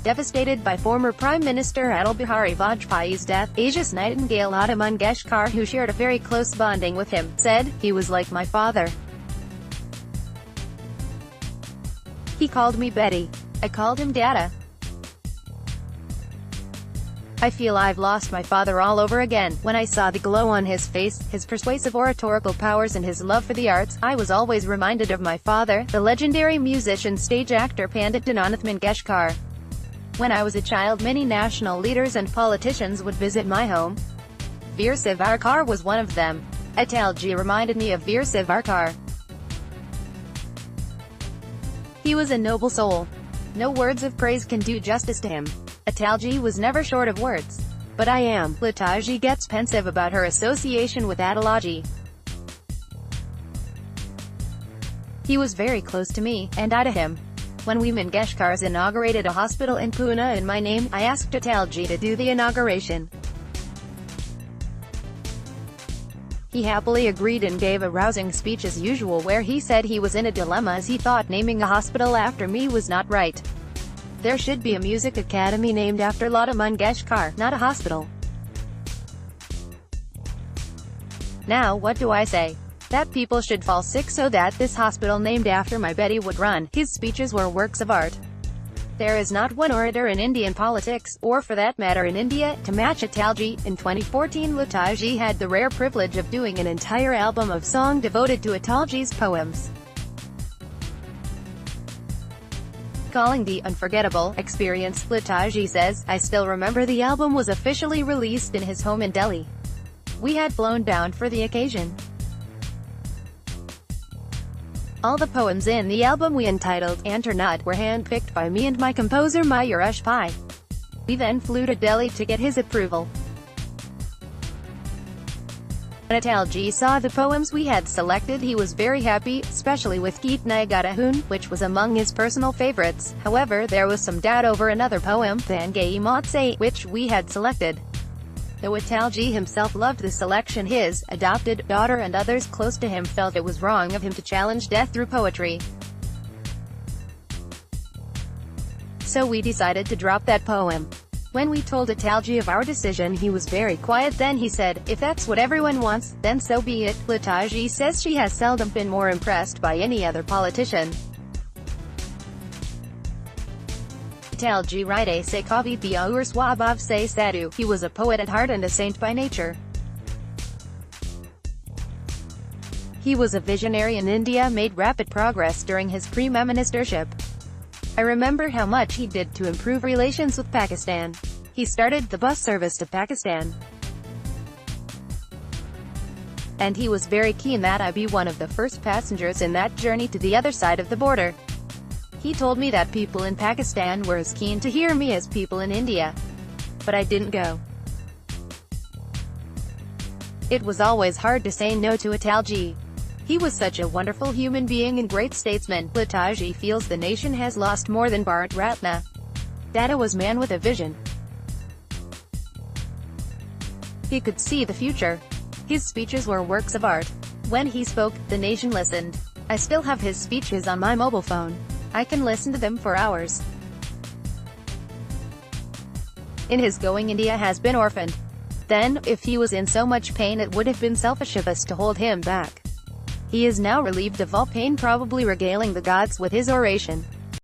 Devastated by former Prime Minister Atal Bihari Vajpayee's death, Asia's Nightingale Lata Mangeshkar, who shared a very close bonding with him, said, "He was like my father. He called me Betty. I called him Dada. I feel I've lost my father all over again. When I saw the glow on his face, his persuasive oratorical powers and his love for the arts, I was always reminded of my father, the legendary musician, stage actor Pandit Lata Mangeshkar. When I was a child, many national leaders and politicians would visit my home. Veer Savarkar was one of them. Atalji reminded me of Veer Savarkar. He was a noble soul. No words of praise can do justice to him. Atalji was never short of words. But I am." Lataji gets pensive about her association with Atalji. "He was very close to me, and I to him. When we Mangeshkars inaugurated a hospital in Pune in my name, I asked Atalji to do the inauguration. He happily agreed and gave a rousing speech as usual, where he said he was in a dilemma as he thought naming a hospital after me was not right. There should be a music academy named after Lata Mangeshkar, not a hospital. Now what do I say? That people should fall sick so that this hospital named after my Betty would run." His speeches were works of art. There is not one orator in Indian politics, or for that matter in India, to match Atalji. In 2014, Lataji had the rare privilege of doing an entire album of song devoted to Atalji's poems. Calling the unforgettable experience, Lataji says, "I still remember the album was officially released in his home in Delhi. We had flown down for the occasion. All the poems in the album we entitled Anternut were handpicked by me and my composer Mayuresh Pai. We then flew to Delhi to get his approval. When Atalji saw the poems we had selected, he was very happy, especially with Geet Nagadahun, which was among his personal favorites. However, there was some doubt over another poem, Thangai Matse, which we had selected. Though Atalji himself loved the selection, his adopted daughter and others close to him felt it was wrong of him to challenge death through poetry. So we decided to drop that poem. When we told Atalji of our decision, he was very quiet. Then he said, 'If that's what everyone wants, then so be it.'" Lataji says she has seldom been more impressed by any other politician. Atalji Ride se kavi diaur swabhav se sadhu. He was a poet at heart and a saint by nature. He was a visionary, and India made rapid progress during his Prime Ministership. I remember how much he did to improve relations with Pakistan. He started the bus service to Pakistan. And he was very keen that I be one of the first passengers in that journey to the other side of the border. He told me that people in Pakistan were as keen to hear me as people in India. But I didn't go. It was always hard to say no to Atalji. He was such a wonderful human being and great statesman. Lataji feels the nation has lost more than Bharat Ratna. Dada was man with a vision. He could see the future. His speeches were works of art. When he spoke, the nation listened. I still have his speeches on my mobile phone. I can listen to them for hours. In his going, India has been orphaned. Then, if he was in so much pain, it would have been selfish of us to hold him back. He is now relieved of all pain, probably regaling the gods with his oration.